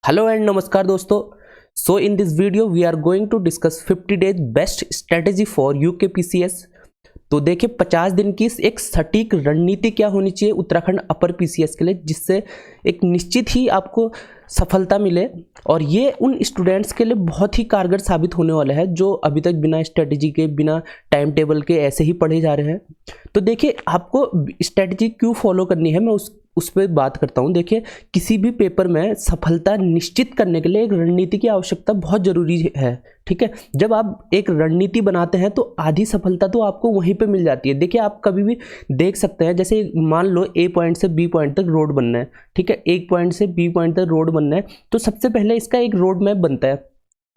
Hello and नमस्कार दोस्तों। So in this video we are going to discuss 50 days best strategy for UK PCS. तो देखिए 50 दिन की एक सटीक रणनीति क्या होनी चाहिए उत्तराखंड अपर पीसीएस के लिए, जिससे एक निश्चित ही आपको सफलता मिले। और ये उन स्टूडेंट्स के लिए बहुत ही कारगर साबित होने वाला है जो अभी तक बिना स्ट्रेटेजी के, बिना टाइम टेबल के ऐसे ही पढ़े जा रहे हैं। तो देखिए आपको स्ट्रेटेजी क्यों फॉलो करनी है, मैं उस पर बात करता हूँ। देखिए किसी भी पेपर में सफलता निश्चित करने के लिए एक रणनीति की आवश्यकता बहुत ज़रूरी है। ठीक है, जब आप एक रणनीति बनाते हैं तो आधी सफलता तो आपको वहीं पे मिल जाती है। देखिए आप कभी भी देख सकते हैं, जैसे मान लो ए पॉइंट से बी पॉइंट तक रोड बनना है। ठीक है, एक पॉइंट से बी पॉइंट तक रोड बनना है, तो सबसे पहले इसका एक रोड मैप बनता है।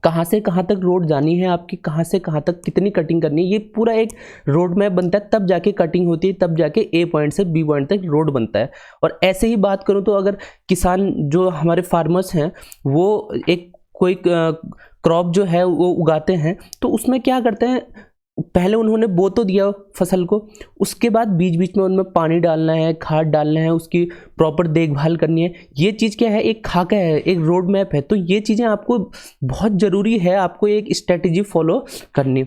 कहाँ से कहाँ तक रोड जानी है आपकी, कहाँ से कहाँ तक कितनी कटिंग करनी है, ये पूरा एक रोड मैप बनता है। तब जाके कटिंग होती है, तब जाके ए पॉइंट से बी पॉइंट तक रोड बनता है। और ऐसे ही बात करूँ तो अगर किसान जो हमारे फार्मर्स हैं वो एक कोई क्रॉप जो है वो उगाते हैं, तो उसमें क्या करते हैं, पहले उन्होंने बो तो दिया फसल को, उसके बाद बीच बीच में उनमें पानी डालना है, खाद डालना है, उसकी प्रॉपर देखभाल करनी है। ये चीज़ क्या है, एक खाका है, एक रोड मैप है। तो ये चीज़ें आपको बहुत ज़रूरी है, आपको एक स्ट्रेटेजी फॉलो करनी,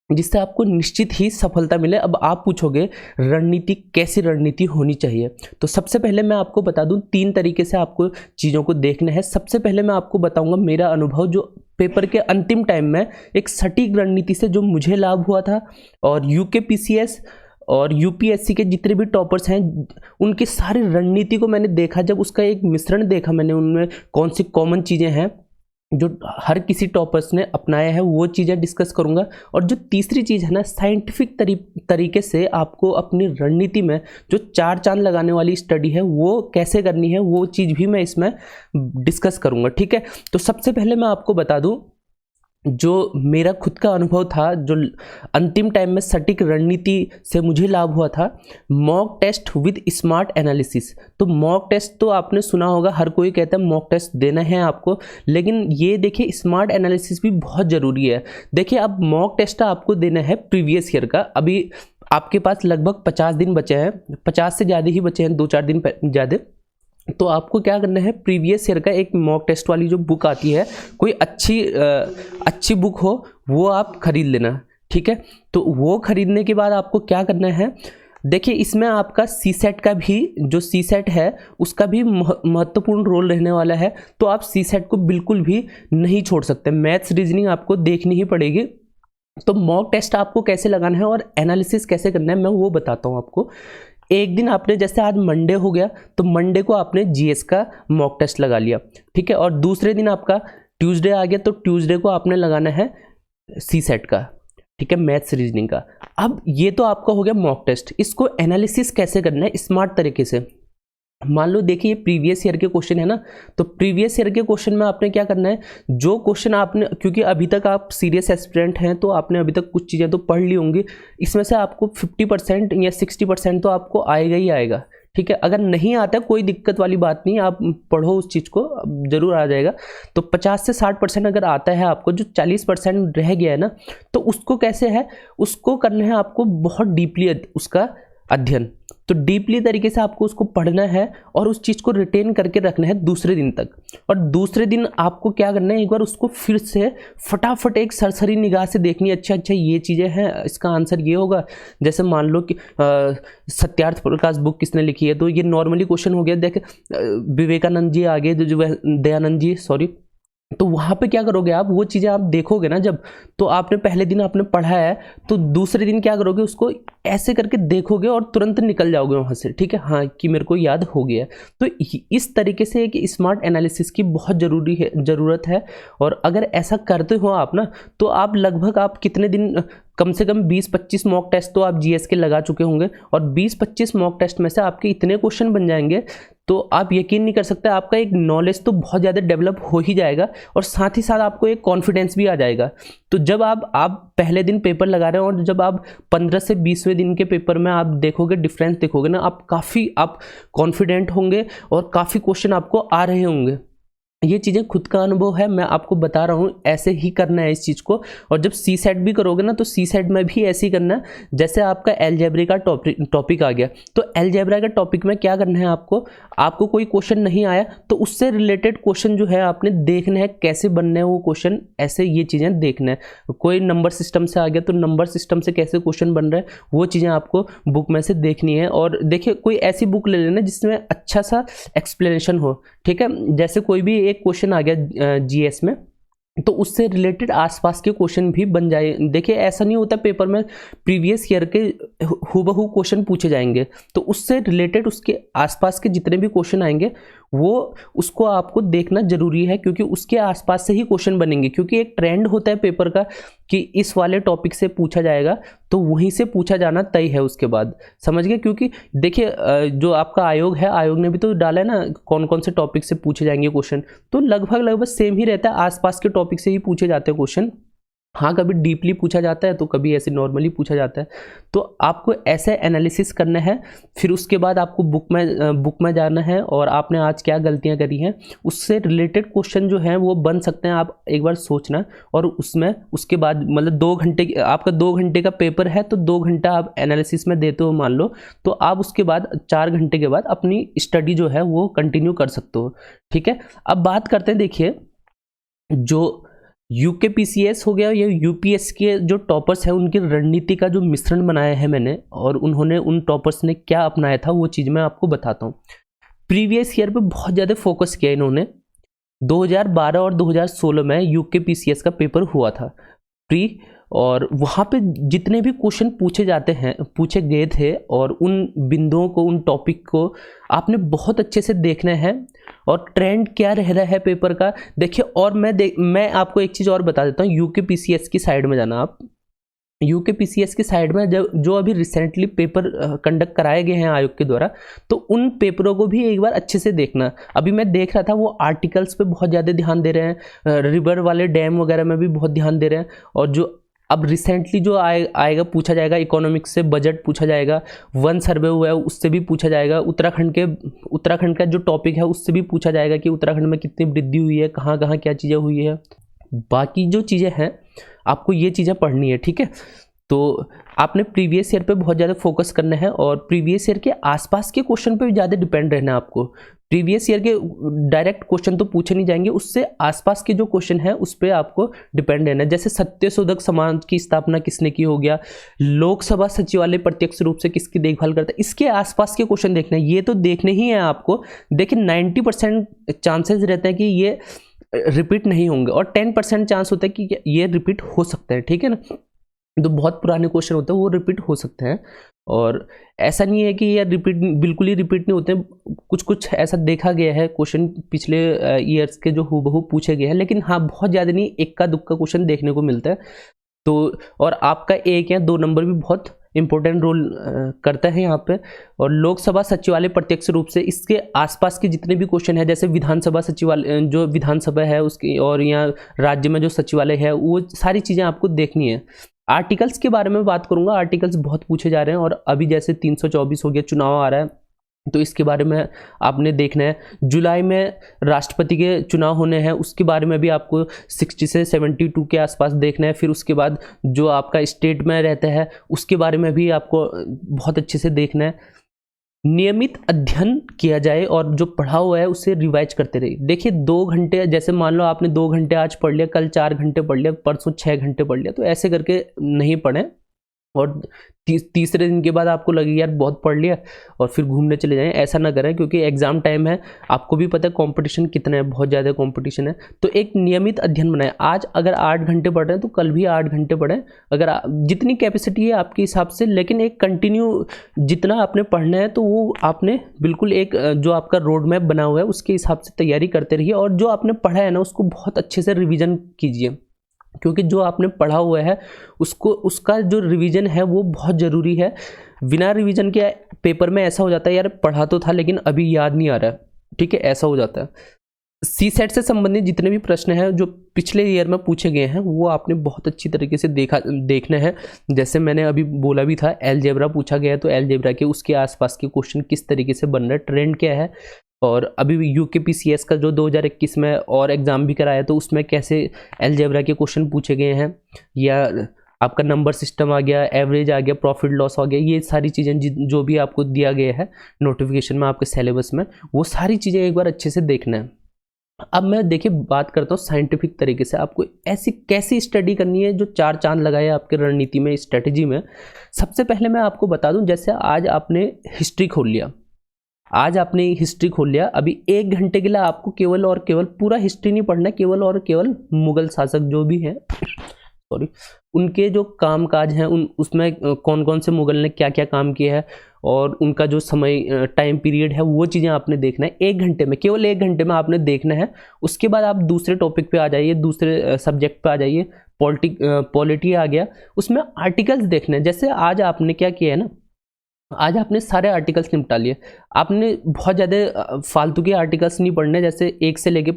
जिससे आपको निश्चित ही सफलता मिले। अब आप पूछोगे रणनीति, कैसी रणनीति होनी चाहिए, तो सबसे पहले मैं आपको बता दूं 3 तरीके से आपको चीज़ों को देखना है। सबसे पहले मैं आपको बताऊंगा मेरा अनुभव, जो पेपर के अंतिम टाइम में एक सटीक रणनीति से जो मुझे लाभ हुआ था, और यूके पीसीएस और यूपीएससी के जितने भी टॉपर्स हैं उनकी सारी रणनीति को मैंने देखा। जब उसका एक मिश्रण देखा मैंने, उनमें कौन सी कॉमन चीज़ें हैं जो हर किसी टॉपर्स ने अपनाया है, वो चीज़ें डिस्कस करूंगा। और जो तीसरी चीज़ है ना, साइंटिफिक तरीके से आपको अपनी रणनीति में जो 4 चांद लगाने वाली स्टडी है वो कैसे करनी है, वो चीज़ भी मैं इसमें डिस्कस करूंगा। ठीक है, तो सबसे पहले मैं आपको बता दूं जो मेरा खुद का अनुभव था, जो अंतिम टाइम में सटीक रणनीति से मुझे लाभ हुआ था, mock test with smart analysis. तो मॉक टेस्ट तो आपने सुना होगा, हर कोई कहता है मॉक टेस्ट देना है आपको, लेकिन ये देखिए स्मार्ट एनालिसिस भी बहुत ज़रूरी है। देखिए अब मॉक टेस्ट आपको देना है प्रीवियस ईयर का। अभी आपके पास लगभग 50 दिन बचे हैं, 50 से ज़्यादा ही बचे हैं, 2-4 दिन ज़्यादा। तो आपको क्या करना है, प्रीवियस ईयर का एक मॉक टेस्ट वाली जो बुक आती है, कोई अच्छी बुक हो वो आप खरीद लेना। ठीक है, तो वो खरीदने के बाद आपको क्या करना है, देखिए इसमें आपका सी सेट का भी, जो सी सेट है उसका भी महत्वपूर्ण रोल रहने वाला है। तो आप सी सेट को बिल्कुल भी नहीं छोड़ सकते, मैथ्स रीजनिंग आपको देखनी ही पड़ेगी। तो मॉक टेस्ट आपको कैसे लगाना है और एनालिसिस कैसे करना है मैं वो बताता हूँ आपको। एक दिन आपने, जैसे आज मंडे हो गया, तो मंडे को आपने जीएस का मॉक टेस्ट लगा लिया। ठीक है, और दूसरे दिन आपका ट्यूसडे आ गया, तो ट्यूसडे को आपने लगाना है सी सेट का। ठीक है, मैथ्स रीजनिंग का। अब ये तो आपका हो गया मॉक टेस्ट। इसको एनालिसिस कैसे करना है स्मार्ट तरीके से। मान लो देखिए ये प्रीवियस ईयर के क्वेश्चन है ना, तो प्रीवियस ईयर के क्वेश्चन में आपने क्या करना है, जो क्वेश्चन आपने, क्योंकि अभी तक आप सीरियस एस्पिरेंट हैं तो आपने अभी तक कुछ चीज़ें तो पढ़ ली होंगी, इसमें से आपको 50% या 60% तो आपको आएगा ही आएगा। ठीक है, अगर नहीं आता कोई दिक्कत वाली बात नहीं, आप पढ़ो उस चीज़ को, ज़रूर आ जाएगा। तो 50 से 60% अगर आता है आपको, जो 40% रह गया है ना, तो उसको कैसे है, उसको करना है आपको बहुत डीपली उसका अध्ययन। तो डीपली तरीके से आपको उसको पढ़ना है और उस चीज़ को रिटेन करके रखना है दूसरे दिन तक। और दूसरे दिन आपको क्या करना है, एक बार उसको फिर से फटाफट एक सरसरी निगाह से देखनी है। अच्छा ये चीज़ें हैं, इसका आंसर ये होगा। जैसे मान लो कि सत्यार्थ प्रकाश बुक किसने लिखी है, तो ये नॉर्मली क्वेश्चन हो गया। देख विवेकानंद जी आगे, जो दयानंद जी, सॉरी। तो वहाँ पे क्या करोगे आप, वो चीज़ें आप देखोगे ना जब, तो आपने पहले दिन आपने पढ़ा है, तो दूसरे दिन क्या करोगे, उसको ऐसे करके देखोगे और तुरंत निकल जाओगे वहाँ से। ठीक है, हाँ कि मेरे को याद हो गया। तो इस तरीके से एक स्मार्ट एनालिसिस की बहुत ज़रूरत है। और अगर ऐसा करते हो आप ना, तो आप लगभग आप कितने दिन, कम से कम 20-25 मॉक टेस्ट तो आप जीएस के लगा चुके होंगे, और 20-25 मॉक टेस्ट में से आपके इतने क्वेश्चन बन जाएंगे, तो आप यकीन नहीं कर सकते, आपका एक नॉलेज तो बहुत ज़्यादा डेवलप हो ही जाएगा, और साथ ही साथ आपको एक कॉन्फिडेंस भी आ जाएगा। तो जब आप पहले दिन पेपर लगा रहे हो, और जब आप 15 से 20वें दिन के पेपर में आप देखोगे, डिफरेंस देखोगे ना, आप कॉन्फिडेंट होंगे और काफ़ी क्वेश्चन आपको आ रहे होंगे। ये चीज़ें खुद का अनुभव है, मैं आपको बता रहा हूँ, ऐसे ही करना है इस चीज़ को। और जब सी सेट भी करोगे ना, तो सी सेट में भी ऐसे ही करना है। जैसे आपका अलजेब्रा का टॉपिक आ गया, तो अलजेब्रा का टॉपिक में क्या करना है आपको कोई क्वेश्चन नहीं आया तो उससे रिलेटेड क्वेश्चन जो है आपने देखना है, कैसे बनने हैं वो क्वेश्चन, ऐसे ये चीज़ें देखना है। कोई नंबर सिस्टम से आ गया तो नंबर सिस्टम से कैसे क्वेश्चन बन रहे हैं वो चीज़ें आपको बुक में से देखनी है। और देखिए, कोई ऐसी बुक ले लेना जिसमें अच्छा सा एक्सप्लेनेशन हो, ठीक है। जैसे कोई भी एक क्वेश्चन आ गया जीएस में, तो उससे रिलेटेड आसपास के क्वेश्चन भी बन जाए। देखिए, ऐसा नहीं होता पेपर में प्रीवियस ईयर के हूबहू क्वेश्चन पूछे जाएंगे, तो उससे रिलेटेड उसके आसपास के जितने भी क्वेश्चन आएंगे वो उसको आपको देखना जरूरी है, क्योंकि उसके आसपास से ही क्वेश्चन बनेंगे। क्योंकि एक ट्रेंड होता है पेपर का कि इस वाले टॉपिक से पूछा जाएगा, तो वहीं से पूछा जाना तय है उसके बाद, समझ गए। क्योंकि देखिए, जो आपका आयोग है, आयोग ने भी तो डाला है ना कौन कौन से टॉपिक से पूछे जाएंगे क्वेश्चन, तो लगभग सेम ही रहता है, आसपास के टॉपिक से ही पूछे जाते हैं क्वेश्चन। हाँ, कभी डीपली पूछा जाता है तो कभी ऐसे नॉर्मली पूछा जाता है। तो आपको ऐसे एनालिसिस करना है, फिर उसके बाद आपको बुक में जाना है और आपने आज क्या गलतियां करी हैं उससे रिलेटेड क्वेश्चन जो हैं वो बन सकते हैं। आप एक बार सोचना, और उसमें उसके बाद मतलब 2 घंटे आपका 2 घंटे का पेपर है, तो 2 घंटा आप एनालिसिस में देते हो मान लो, तो आप उसके बाद 4 घंटे के बाद अपनी स्टडी जो है वो कंटिन्यू कर सकते हो, ठीक है। अब बात करते हैं, देखिए जो यूकेपीसीएस हो गया या यूपीएस के जो टॉपर्स हैं उनकी रणनीति का जो मिश्रण बनाया है मैंने, और उन्होंने उन टॉपर्स ने क्या अपनाया था वो चीज़ मैं आपको बताता हूँ। प्रीवियस ईयर पे बहुत ज़्यादा फोकस किया इन्होंने। 2012 और 2016 में यूकेपीसीएस का पेपर हुआ था प्री, और वहाँ पे जितने भी क्वेश्चन पूछे गए थे, और उन बिंदुओं को, उन टॉपिक को आपने बहुत अच्छे से देखना है, और ट्रेंड क्या रह रहा है पेपर का देखिए। और मैं आपको एक चीज़ और बता देता हूँ, यूकेपीसीएस की साइड में जाना आप। यूकेपीसीएस की साइड में जो अभी रिसेंटली पेपर कंडक्ट कराए गए हैं आयोग के द्वारा, तो उन पेपरों को भी एक बार अच्छे से देखना। अभी मैं देख रहा था वो आर्टिकल्स पे बहुत ज़्यादा ध्यान दे रहे हैं, रिवर वाले डैम वगैरह में भी बहुत ध्यान दे रहे हैं, और जो अब रिसेंटली जो आएगा पूछा जाएगा, इकोनॉमिक्स से बजट पूछा जाएगा, वन सर्वे हुआ है उससे भी पूछा जाएगा, उत्तराखंड का जो टॉपिक है उससे भी पूछा जाएगा कि उत्तराखंड में कितनी वृद्धि हुई है, कहाँ कहाँ क्या चीज़ें हुई है। बाकी जो चीज़ें हैं आपको ये चीज़ें पढ़नी है, ठीक है। तो आपने प्रीवियस ईयर पे बहुत ज़्यादा फोकस करना है, और प्रीवियस ईयर के आसपास के क्वेश्चन पे भी ज़्यादा डिपेंड रहना है आपको। प्रीवियस ईयर के डायरेक्ट क्वेश्चन तो पूछे नहीं जाएंगे, उससे आसपास के जो क्वेश्चन है उस पर आपको डिपेंड रहना है। जैसे सत्यशोधक समाज की स्थापना किसने की हो गया, लोकसभा सचिवालय प्रत्यक्ष रूप से किसकी देखभाल करता है, इसके आसपास के क्वेश्चन देखने हैं, ये तो देखने ही है आपको। देखिए 90% चांसेस रहते हैं कि ये रिपीट नहीं होंगे, और 10% चांस होता है कि ये रिपीट हो सकते हैं, ठीक है ना। तो बहुत पुराने क्वेश्चन होते हैं वो रिपीट हो सकते हैं, और ऐसा नहीं है कि ये बिल्कुल ही रिपीट नहीं होते हैं। कुछ कुछ ऐसा देखा गया है क्वेश्चन पिछले ईयर्स के जो हूबहू पूछे गए हैं, लेकिन हाँ बहुत ज़्यादा नहीं, इक्का दुक्का क्वेश्चन देखने को मिलता है। तो और आपका 1 या 2 नंबर भी बहुत इंपॉर्टेंट रोल करता है यहाँ पे। और लोकसभा सचिवालय प्रत्यक्ष रूप से, इसके आसपास के जितने भी क्वेश्चन है, जैसे विधानसभा सचिवालय जो विधानसभा है उसकी, और यहाँ राज्य में जो सचिवालय है, वो सारी चीज़ें आपको देखनी है। आर्टिकल्स के बारे में बात करूंगा, आर्टिकल्स बहुत पूछे जा रहे हैं, और अभी जैसे 324 हो गया, चुनाव आ रहा है, तो इसके बारे में आपने देखना है। जुलाई में राष्ट्रपति के चुनाव होने हैं, उसके बारे में भी आपको 60 से 72 के आसपास देखना है। फिर उसके बाद जो आपका स्टेट में रहता है उसके बारे में भी आपको बहुत अच्छे से देखना है। नियमित अध्ययन किया जाए, और जो पढ़ा हुआ है उसे रिवाइज करते रहिए। देखिए 2 घंटे, जैसे मान लो आपने 2 घंटे आज पढ़ लिया, कल 4 घंटे पढ़ लिया, परसों 6 घंटे पढ़ लिया, तो ऐसे करके नहीं पढ़ें। और तीसरे दिन के बाद आपको लगे यार बहुत पढ़ लिया और फिर घूमने चले जाएं, ऐसा ना करें, क्योंकि एग्जाम टाइम है, आपको भी पता है कंपटीशन कितना है, बहुत ज़्यादा कंपटीशन है। तो एक नियमित अध्ययन बनाएं। आज अगर 8 घंटे पढ़ रहे हैं तो कल भी 8 घंटे पढ़ें, अगर जितनी कैपेसिटी है आपके हिसाब से, लेकिन एक कंटिन्यू जितना आपने पढ़ना है तो वो आपने बिल्कुल एक जो आपका रोड मैप बना हुआ है उसके हिसाब से तैयारी करते रहिए, और जो आपने पढ़ा है ना उसको बहुत अच्छे से रिविज़न कीजिए, क्योंकि जो आपने पढ़ा हुआ है उसका जो रिवीजन है वो बहुत ज़रूरी है। बिना रिवीजन के पेपर में ऐसा हो जाता है यार पढ़ा तो था लेकिन अभी याद नहीं आ रहा है, ठीक है, ऐसा हो जाता है। सी सेट से संबंधित जितने भी प्रश्न हैं जो पिछले ईयर में पूछे गए हैं वो आपने बहुत अच्छी तरीके से देखना है। जैसे मैंने अभी बोला भी था, अलजेब्रा पूछा गया है तो अलजेब्रा के उसके आसपास के क्वेश्चन किस तरीके से बन रहे हैं, ट्रेंड क्या है, और अभी यूकेपीसीएस का जो 2021 में और एग्ज़ाम भी कराया तो उसमें कैसे अलजेब्रा के क्वेश्चन पूछे गए हैं, या आपका नंबर सिस्टम आ गया, एवरेज आ गया, प्रॉफिट लॉस आ गया, ये सारी चीज़ें जो भी आपको दिया गया है नोटिफिकेशन में आपके सिलेबस में, वो सारी चीज़ें एक बार अच्छे से देखना है। अब मैं देखिए बात करता हूँ साइंटिफिक तरीके से आपको ऐसी कैसी स्टडी करनी है जो 4 चांद लगाए आपके रणनीति में, स्ट्रेटजी में। सबसे पहले मैं आपको बता दूं, जैसे आज आपने हिस्ट्री खोल लिया, अभी 1 घंटे के लिए आपको केवल और केवल पूरा हिस्ट्री नहीं पढ़ना, केवल और केवल मुगल शासक जो भी हैं सॉरी उनके जो कामकाज हैं उसमें कौन कौन से मुगल ने क्या क्या काम किया है और उनका जो समय टाइम पीरियड है वो चीज़ें आपने देखना है 1 घंटे में, केवल 1 घंटे में आपने देखना है। उसके बाद आप दूसरे टॉपिक पे आ जाइए, दूसरे सब्जेक्ट पे आ जाइए। पॉलिटी आ गया, उसमें आर्टिकल्स देखने हैं। जैसे आज आपने क्या किया है ना, आज आपने सारे आर्टिकल्स निपटा लिए, आपने बहुत ज़्यादा फालतू के आर्टिकल्स नहीं पढ़ने, जैसे 1 से लेके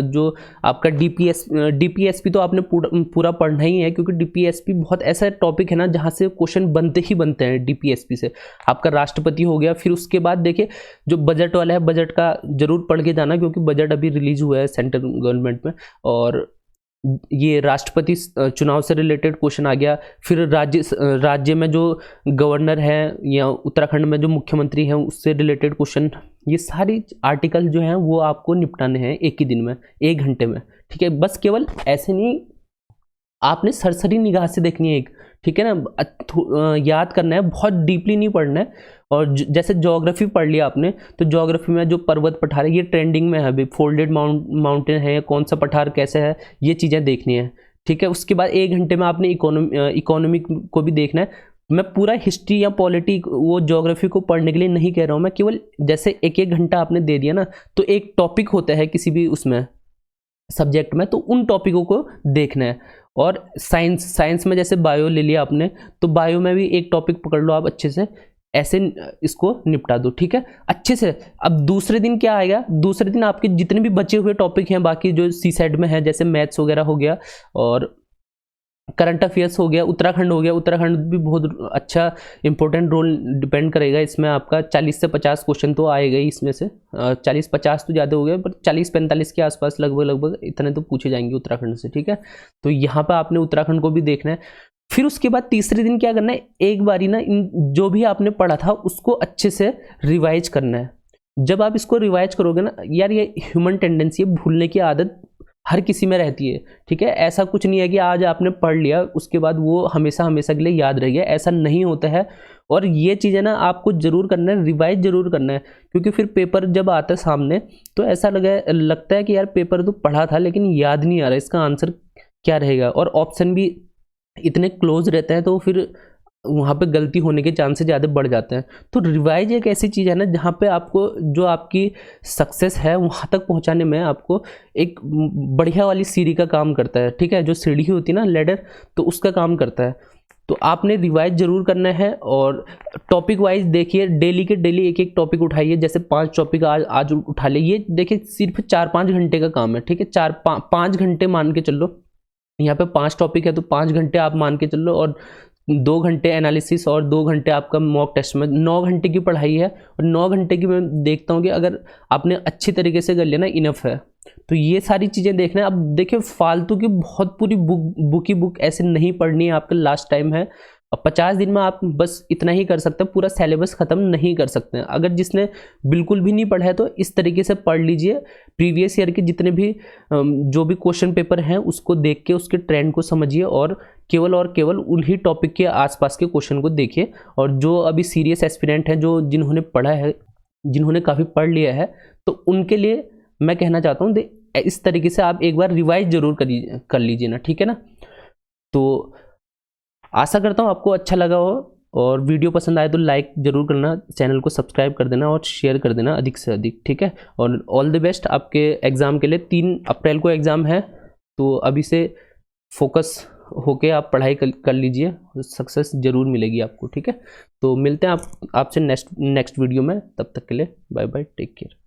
जो आपका डीपीएसपी तो आपने पूरा पढ़ना ही है, क्योंकि डीपीएसपी बहुत ऐसा टॉपिक है ना जहाँ से क्वेश्चन बनते ही बनते हैं। डीपीएसपी से आपका राष्ट्रपति हो गया, फिर उसके बाद देखिए जो बजट वाला है, बजट का जरूर पढ़ के जाना, क्योंकि बजट अभी रिलीज हुआ है सेंट्रल गवर्नमेंट में, और ये राष्ट्रपति चुनाव से रिलेटेड क्वेश्चन आ गया। फिर राज्य में जो गवर्नर है या उत्तराखंड में जो मुख्यमंत्री हैं उससे रिलेटेड क्वेश्चन, ये सारी आर्टिकल जो हैं वो आपको निपटाने हैं एक ही दिन में, 1 घंटे में, ठीक है। बस केवल ऐसे नहीं, आपने सरसरी निगाह से देखनी है एक, ठीक है ना, याद करना है, बहुत डीपली नहीं पढ़ना है। और जैसे ज्योग्राफी पढ़ लिया आपने, तो ज्योग्राफी में जो पर्वत पठार है ये ट्रेंडिंग में है अभी, फोल्डेड माउंटेन है, कौन सा पठार कैसे है, ये चीज़ें देखनी है, ठीक है। उसके बाद 1 घंटे में आपने इकोनॉमिक को भी देखना है। मैं पूरा हिस्ट्री या पॉलिटी वो ज्योग्राफी को पढ़ने के लिए नहीं कह रहा हूँ मैं, केवल जैसे 1-1 घंटा आपने दे दिया ना, तो एक टॉपिक होता है किसी भी उसमें सब्जेक्ट में, तो उन टॉपिकों को देखना है। और साइंस में जैसे बायो ले लिया आपने, तो बायो में भी एक टॉपिक पकड़ लो आप अच्छे से, ऐसे इसको निपटा दो, ठीक है, अच्छे से। अब दूसरे दिन क्या आएगा, दूसरे दिन आपके जितने भी बचे हुए टॉपिक हैं बाकी जो सी साइड में है, जैसे मैथ्स वगैरह हो गया और करंट अफेयर्स हो गया, उत्तराखंड हो गया, उत्तराखंड भी बहुत अच्छा इंपॉर्टेंट रोल डिपेंड करेगा इसमें। आपका 40 से 50 क्वेश्चन तो आएगा ही इसमें से, 40-50 तो ज़्यादा हो गया, पर 40-45 के आसपास लगभग इतने तो पूछे जाएंगे उत्तराखंड से, ठीक है। तो यहाँ पर आपने उत्तराखंड को भी देखना है। फिर उसके बाद तीसरे दिन क्या करना है, एक बारी ना इन जो भी आपने पढ़ा था उसको अच्छे से रिवाइज करना है। जब आप इसको रिवाइज करोगे ना यार, ये ह्यूमन टेंडेंसी है, भूलने की आदत हर किसी में रहती है, ठीक है। ऐसा कुछ नहीं है कि आज आपने पढ़ लिया उसके बाद वो हमेशा हमेशा के लिए याद रह गया, ऐसा नहीं होता है। और ये चीज़ें ना आपको जरूर करना है, रिवाइज जरूर करना है, क्योंकि फिर पेपर जब आता है सामने तो ऐसा लगता है कि यार पेपर तो पढ़ा था लेकिन याद नहीं आ रहा इसका आंसर क्या रहेगा, और ऑप्शन भी इतने क्लोज रहते हैं तो फिर वहाँ पे गलती होने के चांसेस ज़्यादा बढ़ जाते हैं। तो रिवाइज एक ऐसी चीज़ है ना जहाँ पे आपको जो आपकी सक्सेस है वहाँ तक पहुँचाने में आपको एक बढ़िया वाली सीढ़ी का काम करता है, ठीक है। जो सीढ़ी होती है ना, लेडर, तो उसका काम करता है। तो आपने रिवाइज जरूर करना है और टॉपिक वाइज देखिए, डेली के डेली एक एक टॉपिक उठाइए। जैसे 5 टॉपिक आज उठा ले, ये देखिए सिर्फ 4-5 घंटे का काम है, ठीक है। 4-5 घंटे मान के चलो, यहाँ पे 5 टॉपिक है तो 5 घंटे आप मान के चलो, और 2 घंटे एनालिसिस और 2 घंटे आपका मॉक टेस्ट में, 9 घंटे की पढ़ाई है। और 9 घंटे की मैं देखता हूँ कि अगर आपने अच्छी तरीके से कर लिया ना, इनफ है। तो ये सारी चीज़ें देखना है। अब देखिए फालतू की बहुत पूरी बुक ऐसे नहीं पढ़नी है, आपका लास्ट टाइम है। अब 50 दिन में आप बस इतना ही कर सकते हैं, पूरा सिलेबस ख़त्म नहीं कर सकते हैं। अगर जिसने बिल्कुल भी नहीं पढ़ा है तो इस तरीके से पढ़ लीजिए, प्रीवियस ईयर के जितने भी जो भी क्वेश्चन पेपर हैं उसको देख के उसके ट्रेंड को समझिए, और केवल उन्हीं टॉपिक के आसपास के क्वेश्चन को देखिए। और जो अभी सीरियस एस्पिरेंट हैं, जो जिन्होंने पढ़ा है, जिन्होंने काफ़ी पढ़ लिया है, तो उनके लिए मैं कहना चाहता हूँ इस तरीके से आप एक बार रिवाइज जरूर कर लीजिए ना, ठीक है ना। तो आशा करता हूँ आपको अच्छा लगा हो, और वीडियो पसंद आए तो लाइक जरूर करना, चैनल को सब्सक्राइब कर देना और शेयर कर देना अधिक से अधिक, ठीक है। और ऑल द बेस्ट आपके एग्ज़ाम के लिए। 3 अप्रैल को एग्ज़ाम है, तो अभी से फोकस होके आप पढ़ाई कर लीजिए, सक्सेस जरूर मिलेगी आपको, ठीक है। तो मिलते हैं आपसे नेक्स्ट वीडियो में, तब तक के लिए बाय बाय, टेक केयर।